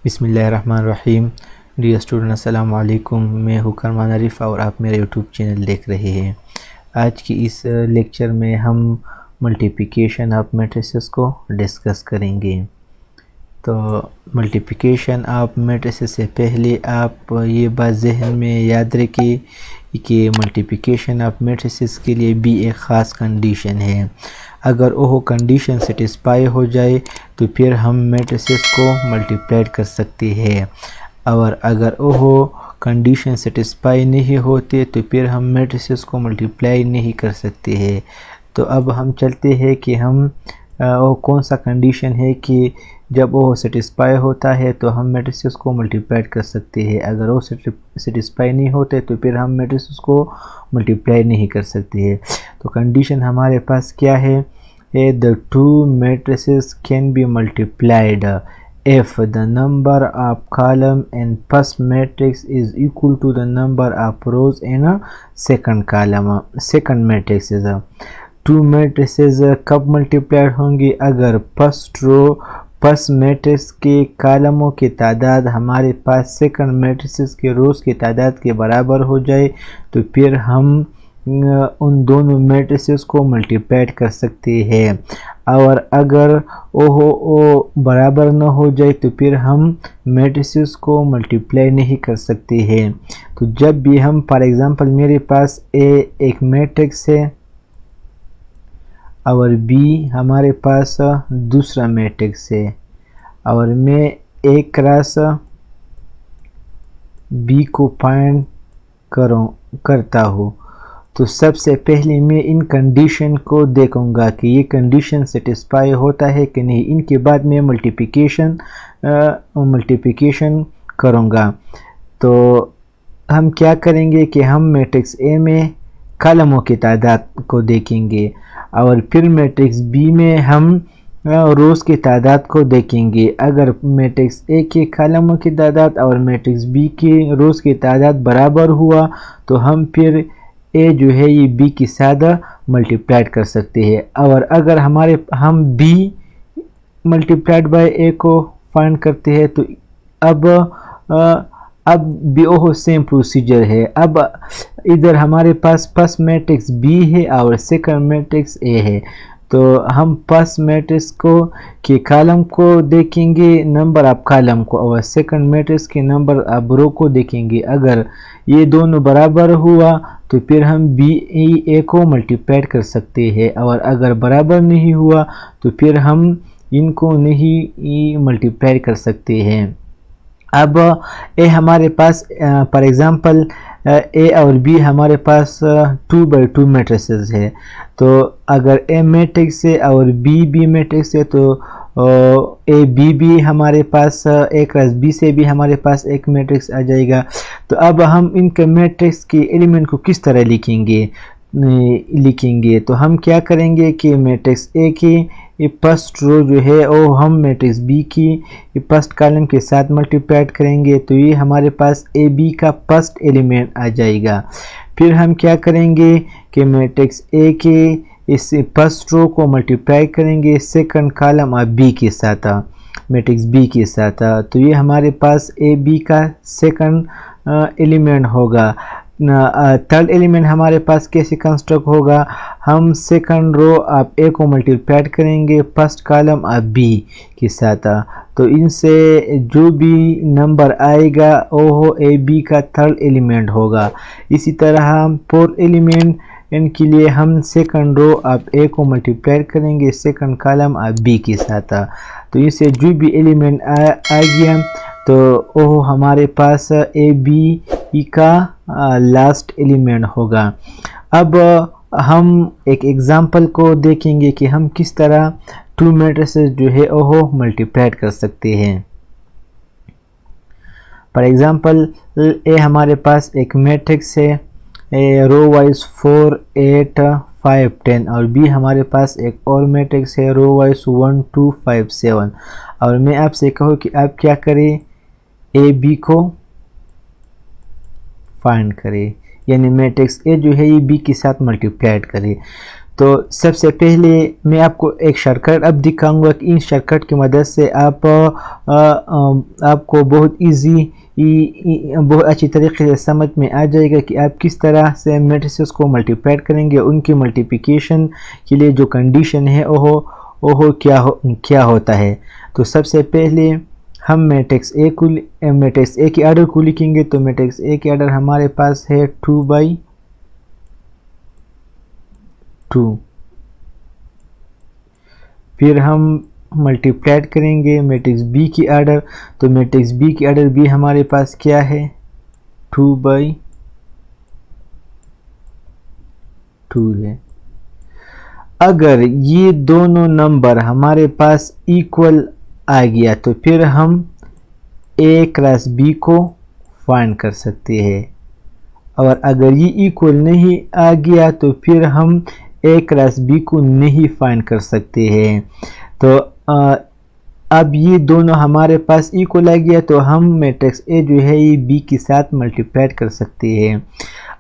बिस्मिल्लाहिर्रहमानिर्रहीम। Dear student अस्सलाम वालेकुम। मैं हूँ करमान आरिफ और आप मेरा यूट्यूब चैनल देख रहे हैं। आज की इस लेक्चर में हम मल्टीप्लिकेशन ऑफ मैट्रिसेस को डिस्कस करेंगे। तो मल्टीप्लिकेशन ऑफ मैट्रिसेस से पहले आप ये बात जहन में याद रखिए कि मल्टीप्लिकेशन ऑफ मैट्रिसेस के लिए भी एक ख़ास कंडीशन है। अगर वो कंडीशन सेटिस्फाई हो जाए तो फिर हम मैट्रिसेस को मल्टीप्लाई कर सकते हैं, और अगर वो कंडीशन सेटिस्फाई नहीं होते तो फिर हम मैट्रिसेस को मल्टीप्लाई नहीं कर सकते हैं। तो अब हम चलते हैं कि हम वो कौन सा कंडीशन है कि जब वो सेटिस्फाई होता है तो हम मैट्रिसेस को मल्टीप्लाई कर सकते हैं। अगर वो सेटिस्फाई नहीं होते तो फिर हम मैट्रिसेस को मल्टीप्लाई नहीं कर सकते हैं। तो कंडीशन हमारे पास क्या है? The two matrices can be multiplied if the number of column in first matrix is equal to the number of rows in a second column second matrix is to matrices कब multiplied होंगी? अगर first matrix के कॉलमों की तादाद हमारे पास second matrices के रोज़ की तादाद के बराबर हो जाए तो फिर हम उन दोनों मैट्रिसेस को मल्टीप्लाइड कर सकते हैं। और अगर वो बराबर न हो जाए तो फिर हम मैट्रिसेस को मल्टीप्लाई नहीं कर सकते हैं। तो जब भी हम फॉर एग्जांपल मेरे पास एक मैट्रिक्स है और बी हमारे पास दूसरा मैट्रिक्स है और मैं ए क्रॉस बी को फाइंड करता हूँ, तो सबसे पहले मैं इन कंडीशन को देखूंगा कि ये कंडीशन सेटिस्फाई होता है कि नहीं। इनके बाद मैं मल्टीप्लिकेशन करूंगा। तो हम क्या करेंगे कि हम मैट्रिक्स ए में कॉलमों की तादाद को देखेंगे और फिर मैट्रिक्स बी में हम रोज़ की तादाद को देखेंगे। अगर मैट्रिक्स ए के कॉलमों की तादाद और मैट्रिक्स बी के रोज़ की तादाद बराबर हुआ तो हम फिर ए जो है ये बी के साथ मल्टीप्लाइड कर सकते हैं। और अगर हम बी मल्टीप्लाइड बाय ए को फाइंड करते हैं तो अब भी वो सेम प्रोसीजर है। अब इधर हमारे पास फर्स्ट मैट्रिक्स बी है और सेकंड मैट्रिक्स ए है, तो हम फर्स्ट मैट्रिक्स के कॉलम को देखेंगे, नंबर ऑफ कॉलम को, और सेकंड मैट्रिक्स के नंबर ऑफ रो को देखेंगे। अगर ये दोनों बराबर हुआ तो फिर हम बी ए को मल्टीप्लाई कर सकते हैं, और अगर बराबर नहीं हुआ तो फिर हम इनको नहीं मल्टीप्लाई कर सकते हैं। अब ए हमारे पास फॉर एग्जांपल ए और बी हमारे पास 2x2 मैट्रिसेस है। तो अगर ए मैट्रिक्स है और बी मैट्रिक्स है तो ए बी हमारे पास ए क्रॉस बी से भी हमारे पास एक मैट्रिक्स आ जाएगा। तो अब हम इनके मैट्रिक्स के एलिमेंट को किस तरह लिखेंगे तो हम क्या करेंगे कि मैट्रिक्स ए की फर्स्ट रो जो है वो हम मैट्रिक्स बी की फर्स्ट कॉलम के साथ मल्टीप्लाइड करेंगे, तो ये हमारे पास ए बी का फर्स्ट एलिमेंट आ जाएगा। फिर हम क्या करेंगे कि मैट्रिक्स ए के इस फर्स्ट रो को मल्टीप्लाई करेंगे सेकंड कॉलम और बी के साथ, मैट्रिक्स बी के साथ, तो ये हमारे पास ए बी का सेकंड एलिमेंट होगा। थर्ड एलिमेंट हमारे पास कैसे कंस्ट्रक्ट होगा? हम सेकंड रो ऑफ ए को मल्टीप्लाई करेंगे फर्स्ट कॉलम ऑफ बी के साथ, तो इनसे जो भी नंबर आएगा वो ए बी का थर्ड एलिमेंट होगा। इसी तरह हम फोर्थ एलिमेंट इनके लिए हम सेकंड रो ऑफ ए को मल्टीप्लाई करेंगे सेकंड कॉलम ऑफ बी के साथ, तो इससे जो भी एलिमेंट आ गया तो वो हमारे पास ए बी का लास्ट एलिमेंट होगा। अब हम एक एग्जांपल को देखेंगे कि हम किस तरह टू मैट्रिसेस जो है वो मल्टीप्लाई कर सकते हैं। फॉर एग्जांपल ए हमारे पास एक मैट्रिक्स है रो वाइज 4 8 5 10 और बी हमारे पास एक और मैट्रिक्स है रो वाइज 1 2 5 7। और मैं आपसे कहूँ कि आप क्या करें, ए बी को फाइंड करें, यानी मैट्रिक्स ए जो है ये बी के साथ मल्टीप्लाइड करें। तो सबसे पहले मैं आपको एक शॉर्टकट अब दिखाऊंगा कि इन शॉर्टकट की मदद से आपको बहुत बहुत अच्छी तरीके से समझ में आ जाएगा कि आप किस तरह से मैट्रिसेस को मल्टीप्लाई करेंगे। उनकी मल्टीप्लिकेशन के लिए जो कंडीशन है वो क्या होता है। तो सबसे पहले हम मैट्रिक्स ए के आर्डर को लिखेंगे। तो मैट्रिक्स ए के आर्डर हमारे पास है 2/2। फिर हम मल्टीप्लाइड करेंगे मैट्रिक्स बी की आर्डर। तो मैट्रिक्स बी की आर्डर भी हमारे पास क्या है 2/2 है। अगर ये दोनों नंबर हमारे पास इक्वल आ गया तो फिर हम ए क्रॉस बी को फाइंड कर सकते हैं, और अगर ये इक्वल नहीं आ गया तो फिर हम ए क्रॉस बी को नहीं फाइंड कर सकते हैं। तो अब ये दोनों हमारे पास इक्वल आ गया तो हम मैट्रिक्स ए जो है ये बी के साथ मल्टीप्लाई कर सकते हैं।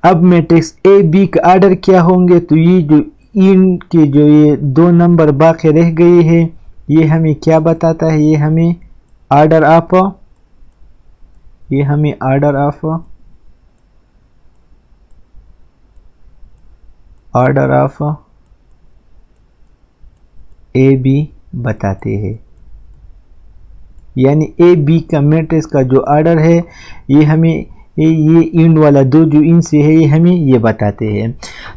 अब मैट्रिक्स ए बी का आर्डर क्या होंगे, तो ये जो इनके जो ये दो नंबर बाकी रह गए हैं ये हमें क्या बताता है, ये हमें आर्डर ऑफ ए बी बताते हैं। यानी ए बी का मैट्रिक्स का जो आर्डर है ये हमें ये इंड वाला दो जो इन से है ये हमें ये बताते हैं।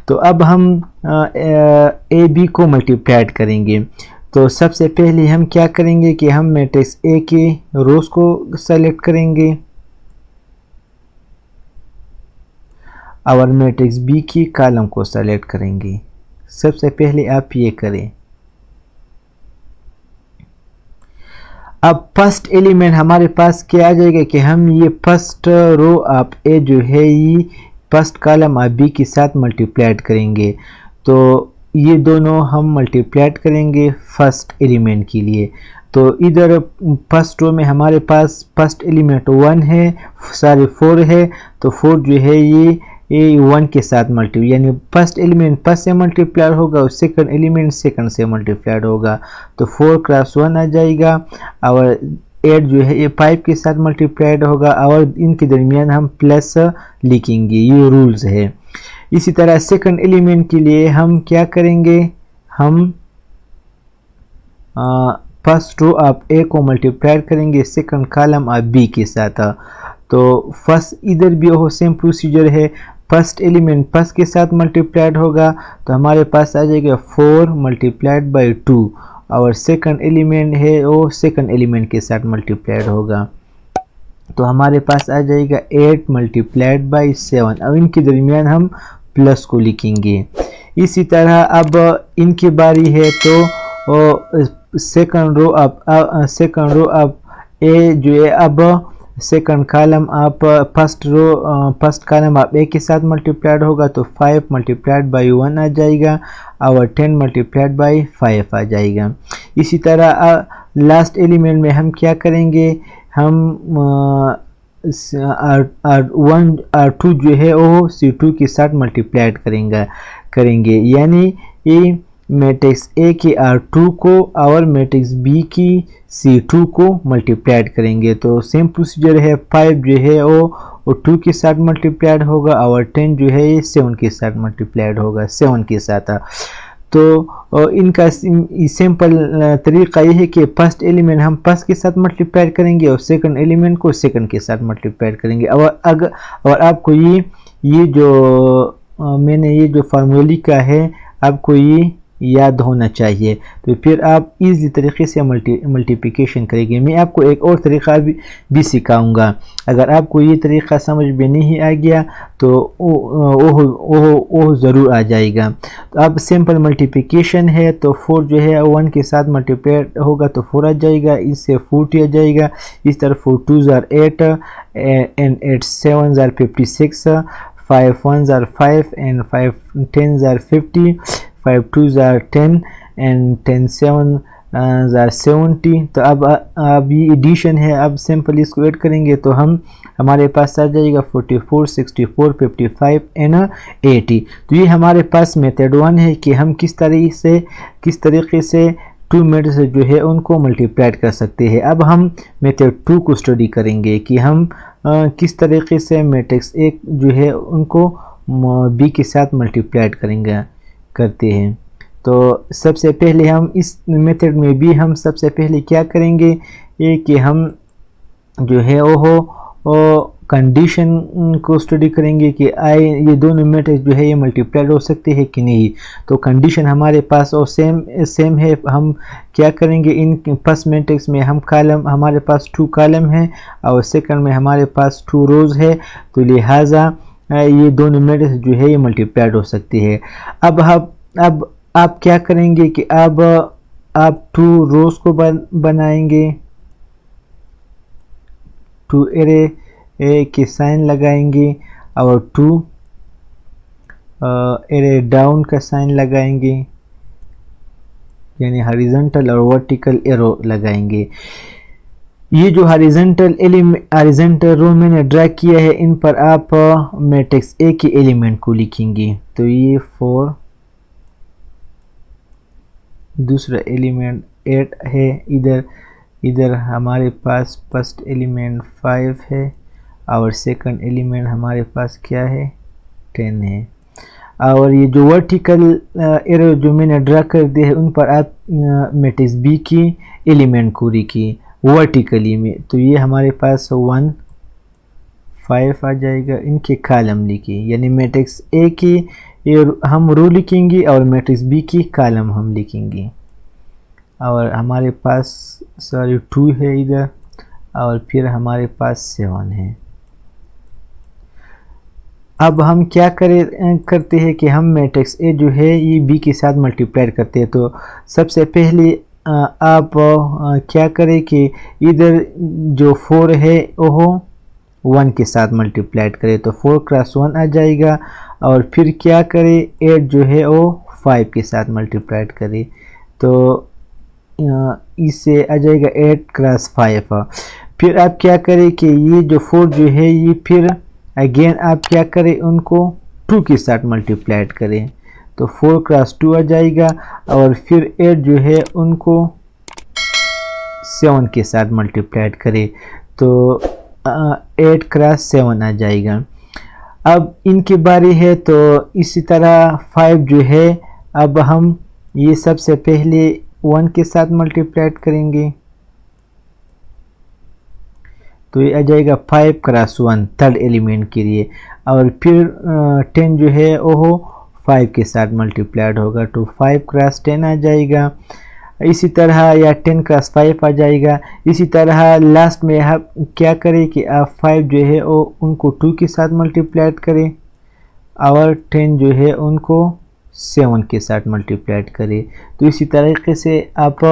तो अब हम ए बी को मल्टीप्लाई करेंगे। तो सबसे पहले हम क्या करेंगे कि हम मैट्रिक्स ए के रोज को सेलेक्ट करेंगे और मैट्रिक्स बी की कॉलम को सेलेक्ट करेंगे। सबसे पहले आप ये करें। अब फर्स्ट एलिमेंट हमारे पास क्या आ जाएगा कि हम ये फर्स्ट रो आप ए जो है ये फर्स्ट कॉलम आप बी के साथ मल्टीप्लाइड करेंगे। तो ये दोनों हम मल्टीप्लाइड करेंगे फर्स्ट एलिमेंट के लिए। तो इधर फर्स्ट रो में हमारे पास फर्स्ट एलिमेंट 1 है, 4 है। तो 4 जो है ये 1 के साथ मल्टीप्लाई, यानी फर्स्ट एलिमेंट फर्स्ट से मल्टीप्लाई होगा और सेकंड एलिमेंट सेकंड से मल्टीप्लाई होगा। तो 4 क्रॉस 1 आ जाएगा और 8 जो है ये 5 के साथ मल्टीप्लाइड होगा और इनके दरमियान हम प्लस लिखेंगे, ये रूल्स है। इसी तरह सेकंड एलिमेंट के लिए हम क्या करेंगे, हम फर्स्ट रो आप ए को मल्टीप्लाई करेंगे सेकंड कॉलम आप बी के साथ। तो फर्स्ट इधर भी वो सेम प्रोसीजर है, फर्स्ट एलिमेंट फर्स्ट के साथ मल्टीप्लाइड होगा तो हमारे पास आ जाएगा 4 मल्टीप्लाइड बाई 2 और सेकंड एलिमेंट है वो सेकंड एलिमेंट के साथ मल्टीप्लाइड होगा तो हमारे पास आ जाएगा 8 मल्टीप्लाइड बाई 7। अब इनके दरमियान हम प्लस को लिखेंगे। इसी तरह अब इनकी बारी है तो सेकंड रो आप ए जो है अब सेकंड कॉलम आप फर्स्ट कॉलम आप ए के साथ मल्टीप्लाइड होगा तो 5 मल्टीप्लाइड बाई 1 आ जाएगा और 10 मल्टीप्लाइड बाई 5 आ जाएगा। इसी तरह लास्ट एलिमेंट में हम क्या करेंगे, हम R2 जो है वो C2 के साथ मल्टीप्लाइड करेंगे यानी ये मैट्रिक्स ए के R2 को और मैट्रिक्स बी की C2 को मल्टीप्लाइड करेंगे। तो सेम प्रोसीजर है, 5 जो है वो 2 के साथ मल्टीप्लाइड होगा और 10 जो है ये 7 के साथ मल्टीप्लाइड होगा 7 के साथ। तो इनका सिंपल तरीका ये है कि फर्स्ट एलिमेंट हम फर्स्ट के साथ मल्टीप्लाई करेंगे और सेकंड एलिमेंट को सेकंड के साथ मल्टीप्लाई करेंगे। और आपको ये जो मैंने ये जो फार्मूला का है आपको ये याद होना चाहिए, तो फिर आप इजी तरीके से मल्टीप्लिकेशन करेंगे। मैं आपको एक और तरीका भी सिखाऊंगा। अगर आपको ये तरीका समझ में नहीं आ गया तो वो ज़रूर आ जाएगा। तो अब सिंपल मल्टीप्लिकेशन है तो 4 जो है 1 के साथ मल्टीप्लाई होगा तो 4 आ जाएगा, इससे 40 आ जाएगा। इस तरह 4 2s are 8 and 8 7s are 56, 5 1s are 5 and 5 10s are 50, 5 2s are 10 and 10 7 70। तो अब ये एडिशन है, अब सिंपल इसको ऐड करेंगे तो हमारे पास आ जाएगा 44, 64, 55 एंड 80। तो ये हमारे पास मेथड 1 है कि हम किस तरीके से 2 मेथड से जो है उनको मल्टीप्लाइड कर सकते हैं। अब हम मेथड 2 को स्टडी करेंगे कि हम किस तरीके से मैट्रिक्स एक जो है उनको बी के साथ मल्टीप्लाइड करते हैं। तो सबसे पहले हम इस मेथड में भी हम सबसे पहले क्या करेंगे कि हम जो है वो कंडीशन को स्टडी करेंगे कि ये दोनों मैट्रिक्स जो है ये मल्टीप्लाइड हो सकते हैं कि नहीं। तो कंडीशन हमारे पास और सेम है। हम क्या करेंगे, इन फर्स्ट मैट्रिक्स में हमारे पास 2 कॉलम है और सेकंड में हमारे पास 2 रोज है। तो लिहाजा ये दोनों मैट्रिक्स जो है ये मल्टीप्लाइड हो सकती है। अब आप क्या करेंगे कि अब आप 2 रोज को बनाएंगे, 2 एरे के साइन लगाएंगे और 2 एरे डाउन का साइन लगाएंगे, यानी हॉरिजॉन्टल और वर्टिकल एरो लगाएंगे। ये जो हॉरिजॉन्टल रो मैंने ड्रा किया है, इन पर आप मैट्रिक्स ए के एलिमेंट को लिखेंगे। तो ये 4, दूसरा एलिमेंट 8 है, इधर हमारे पास फर्स्ट एलिमेंट 5 है और सेकंड एलिमेंट हमारे पास क्या है, 10 है। और ये जो वर्टिकल एरो जो मैंने ड्रा कर दिया है, उन पर आप मैट्रिक्स बी की एलिमेंट को लिखिए वर्टिकली में। तो ये हमारे पास 1, 5 आ जाएगा, इनके कॉलम लिखिए, यानी मैट्रिक्स ए की ये हम रो लिखेंगे और मैट्रिक्स बी की कॉलम हम लिखेंगे। और हमारे पास 2 है इधर और फिर हमारे पास 7 है। अब हम क्या करते हैं कि हम मैट्रिक्स ए जो है ये बी के साथ मल्टीप्लाई करते हैं। तो सबसे पहले आप क्या करें कि इधर जो 4 है वो 1 के साथ मल्टीप्लाइड करें, तो 4 क्रॉस 1 आ जाएगा। और फिर क्या करें, 8 जो है वो 5 के साथ मल्टीप्लाइड करें, तो इससे आ जाएगा 8 क्रॉस 5। फिर आप क्या करें कि ये जो 4 जो है ये फिर अगेन आप क्या करें, उनको 2 के साथ मल्टीप्लाइड करें, तो 4 क्रॉस 2 आ जाएगा। और फिर 8 जो है उनको 7 के साथ मल्टीप्लाइड करें, तो 8 क्रॉस 7 आ जाएगा। अब इनकी बारी है, तो इसी तरह 5 जो है, अब हम ये सबसे पहले 1 के साथ मल्टीप्लाइड करेंगे, तो ये आ जाएगा 5 क्रॉस 1 थर्ड एलिमेंट के लिए। और फिर 10 जो है वो 5 के साथ मल्टीप्लाइड होगा, तो 5 क्रॉस 10 आ जाएगा। इसी तरह या 10 क्रॉस 5 आ जाएगा। इसी तरह लास्ट में आप क्या करें कि आप 5 जो है वो उनको 2 के साथ मल्टीप्लाइड करें और 10 जो है उनको 7 के साथ मल्टीप्लाइड करें। तो इसी तरीके से आप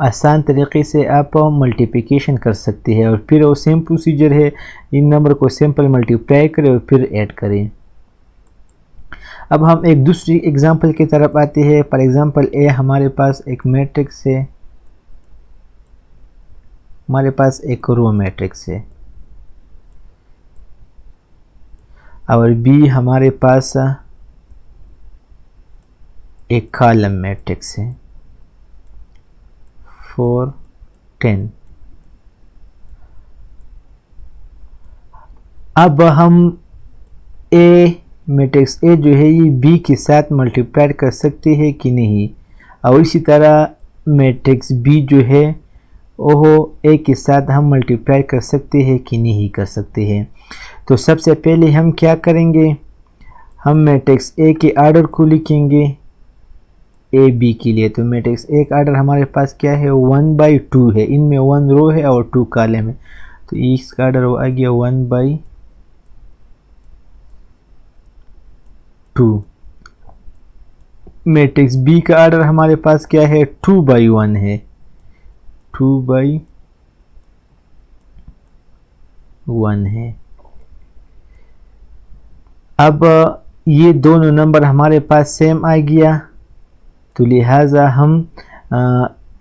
आसान तरीके से आप मल्टीप्लिकेशन कर सकते हैं। और फिर वो सेम प्रोसीजर है, इन नंबर को सिंपल मल्टीप्लाई करें और फिर ऐड करें। अब हम एक दूसरी एग्जांपल की तरफ आते हैं। फॉर एग्जांपल ए हमारे पास एक मैट्रिक्स है, हमारे पास एक रो मैट्रिक्स है, और बी हमारे पास एक कॉलम मैट्रिक्स है 4, 10। अब हम मैट्रिक्स ए जो है ये बी के साथ मल्टीप्लाई कर सकते हैं कि नहीं, और इसी तरह मैट्रिक्स बी जो है वो ए के साथ हम मल्टीप्लाई कर सकते हैं कि नहीं कर सकते हैं। तो सबसे पहले हम क्या करेंगे, हम मैट्रिक्स ए के आर्डर को लिखेंगे ए बी के लिए। तो मैट्रिक्स ए का आर्डर हमारे पास क्या है, 1/2 है, इनमें 1 रो है और 2 कॉलम है, तो इसका आर्डर आ गया 1/2। मैट्रिक्स बी का आर्डर हमारे पास क्या है, 2/1 है, 2/1 है। अब ये दोनों नंबर हमारे पास सेम आ गया, तो लिहाजा हम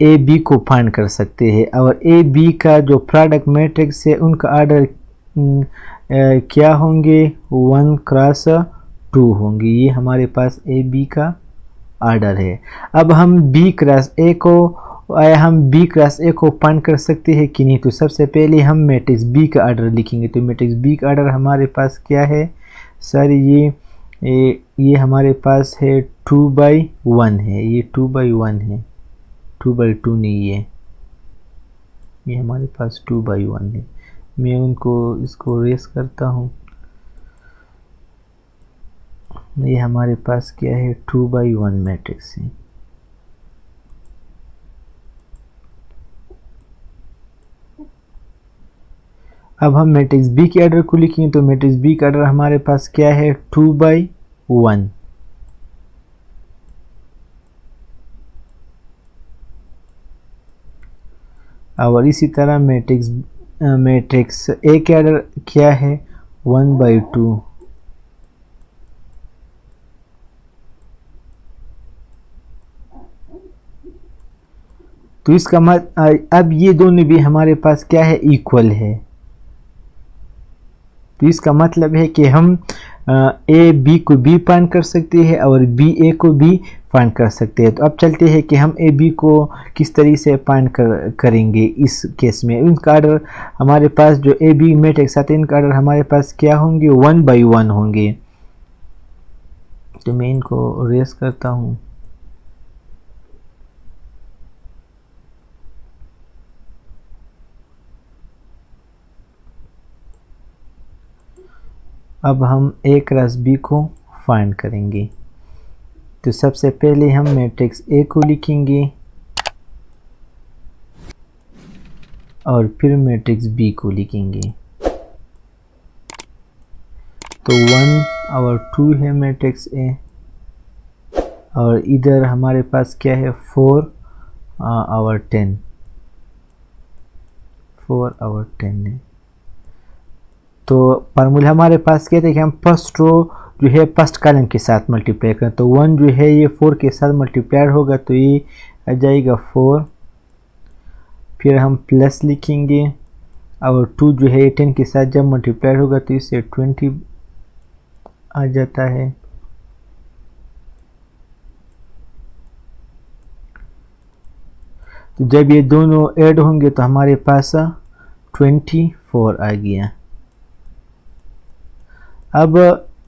ए बी को फाइंड कर सकते हैं, और ए बी का जो प्रोडक्ट मैट्रिक्स है उनका आर्डर क्या होंगे, 1 क्रॉस 2 होंगे। ये हमारे पास ए बी का आर्डर है। अब हम बी क्रॉस ए को फाइंड कर सकते हैं कि नहीं, तो सबसे पहले हम मैट्रिक्स बी का आर्डर लिखेंगे। तो मैट्रिक्स बी का आर्डर हमारे पास क्या है सर, ये हमारे पास है 2/1 है, ये 2/1 है, 2/2 नहीं है, ये हमारे पास 2/1 है। मैं इसको रेस करता हूँ। ये हमारे पास क्या है, 2/1 मैट्रिक्स है। अब हम मैट्रिक्स बी के आर्डर को लिखेंगे। तो मैट्रिक्स बी का आर्डर हमारे पास क्या है, 2/1। और इसी तरह मैट्रिक्स ए के आर्डर क्या है, 1/2। तो इसका अब ये दोनों भी हमारे पास क्या है, इक्वल है। तो इसका मतलब है कि हम ए बी को भी फाइंड कर सकते हैं और बी ए को भी फाइंड कर सकते हैं। तो अब चलते हैं कि हम ए बी को किस तरीके से फाइंड करेंगे। इस केस में इनका आर्डर हमारे पास जो ए बी मैट्रिक्स आते हैं, इनका आर्डर हमारे पास क्या होंगे, 1/1 होंगे। तो मैं इनको रेस करता हूँ। अब हम ए क्रॉस बी को फाइंड करेंगे। तो सबसे पहले हम मैट्रिक्स ए को लिखेंगे और फिर मैट्रिक्स बी को लिखेंगे। तो 1 और 2 है मैट्रिक्स ए, और इधर हमारे पास क्या है, 4 और 10, 4 और 10 है। तो फार्मूला हमारे पास क्या था कि हम फर्स्ट रो जो है फर्स्ट कॉलम के साथ मल्टीप्लाई करें। तो 1 जो है ये 4 के साथ मल्टीप्लाइड होगा, तो ये आ जाएगा 4। फिर हम प्लस लिखेंगे, और 2 जो है 10 के साथ जब मल्टीप्लाइड होगा तो इससे 20 आ जाता है। तो जब ये दोनों ऐड होंगे तो हमारे पास 24 आ गया। अब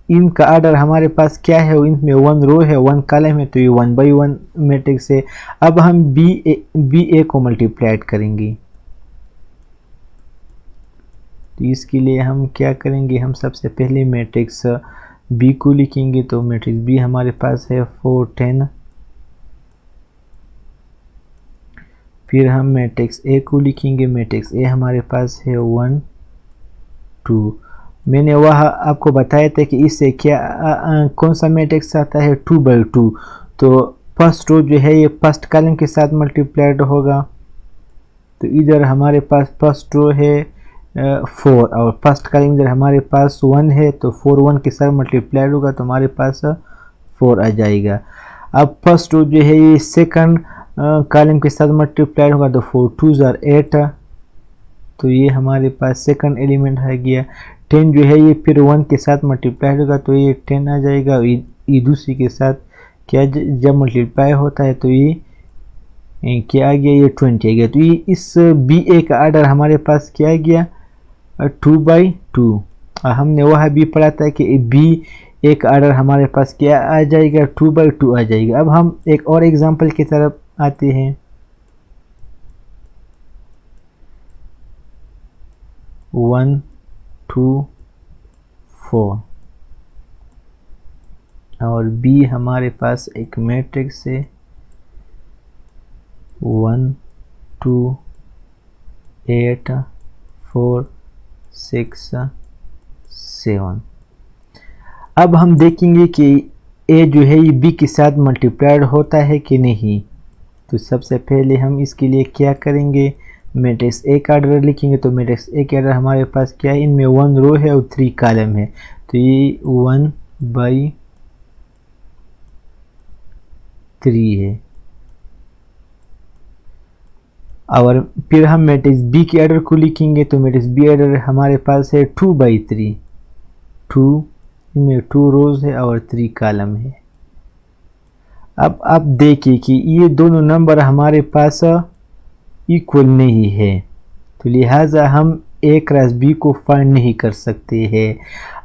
इनका आर्डर हमारे पास क्या है, इनमें 1 रो है 1 कॉलम है, तो ये 1/1 मैट्रिक्स है। अब हम बी ए को मल्टीप्लाइड करेंगे। तो इसके लिए हम क्या करेंगे, हम सबसे पहले मैट्रिक्स बी को लिखेंगे। तो मैट्रिक्स बी हमारे पास है 4 10। फिर हम मैट्रिक्स ए को लिखेंगे। मैट्रिक्स ए हमारे पास है 1 2। मैंने वह आपको बताया था कि इससे क्या कौन सा मैट्रिक्स आता है, 2/2। तो फर्स्ट रो जो है ये फर्स्ट कॉलम के साथ मल्टीप्लाइड होगा। तो इधर हमारे पास फर्स्ट रो है 4, और फर्स्ट कॉलम इधर हमारे पास 1 है, तो 4 1 के साथ मल्टीप्लाइड होगा तो हमारे पास 4 आ जाएगा। अब फर्स्ट रो जो है ये सेकंड कॉलम के साथ मल्टीप्लाइड होगा, तो 4 2 are 8। तो ये हमारे पास सेकंड एलिमेंट आ गया। 10 जो है ये फिर 1 के साथ मल्टीप्लाई होगा, तो ये 10 आ जाएगा। ये दूसरी के साथ क्या जब मल्टीप्लाई होता है तो ये क्या आ गया, ये 20 आ गया। तो ये इस बी ए का आर्डर हमारे पास क्या आ गया, 2/2। हमने वह भी पढ़ा था कि बी ए का आर्डर हमारे पास क्या आ जाएगा, 2/2 आ जाएगा। अब हम एक और एग्जाम्पल की तरफ आते हैं। 1 2 4, और बी हमारे पास एक मैट्रिक्स है 1 2 8 4 6 7। अब हम देखेंगे कि ए जो है ये बी के साथ मल्टीप्लाइड होता है कि नहीं। तो सबसे पहले हम इसके लिए क्या करेंगे, मैट्रिक्स ए का आर्डर लिखेंगे। तो मैट्रिक्स ए का आर्डर हमारे पास क्या है, इनमें 1 रो है और 3 कॉलम है, तो ये 1/3 है। और फिर हम मैट्रिक्स बी के आर्डर को लिखेंगे। तो मैट्रिक्स बी आर्डर हमारे पास है 2/3, 2 में 2 रोज है और 3 कॉलम है। अब आप देखिए कि ये दोनों नंबर हमारे पास इक्वल नहीं है, तो लिहाजा हम ए क्रॉस बी को फाइंड नहीं कर सकते हैं।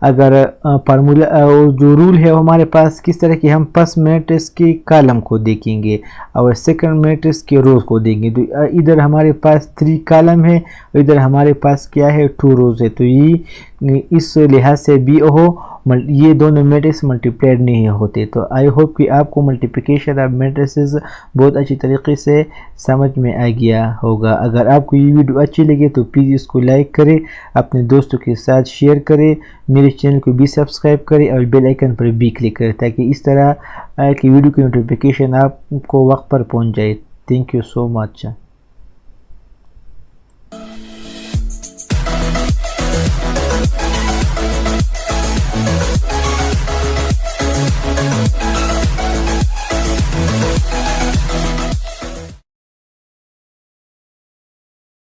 अगर फार्मूला जो रूल है हमारे पास किस तरह की, हम फर्स्ट मैट्रिक्स के कॉलम को देखेंगे और सेकंड मैट्रिक्स के रोज को देखेंगे। तो इधर हमारे पास 3 कॉलम है और इधर हमारे पास क्या है, 2 रोज है। तो ये इस लिहाज से बी हो ये दोनों मैट्रिक्स मल्टीप्लाइड नहीं होते। तो आई होप कि आपको मल्टीप्लिकेशन ऑफ मैट्रिसेस बहुत अच्छी तरीके से समझ में आ गया होगा। अगर आपको ये वीडियो अच्छी लगे तो प्लीज़ इसको लाइक करें, अपने दोस्तों के साथ शेयर करें, मेरे चैनल को भी सब्सक्राइब करें और बेल आइकन पर भी क्लिक करें ताकि इस तरह की वीडियो की नोटिफिकेशन आपको वक्त पर पहुंच जाए। Thank you so much.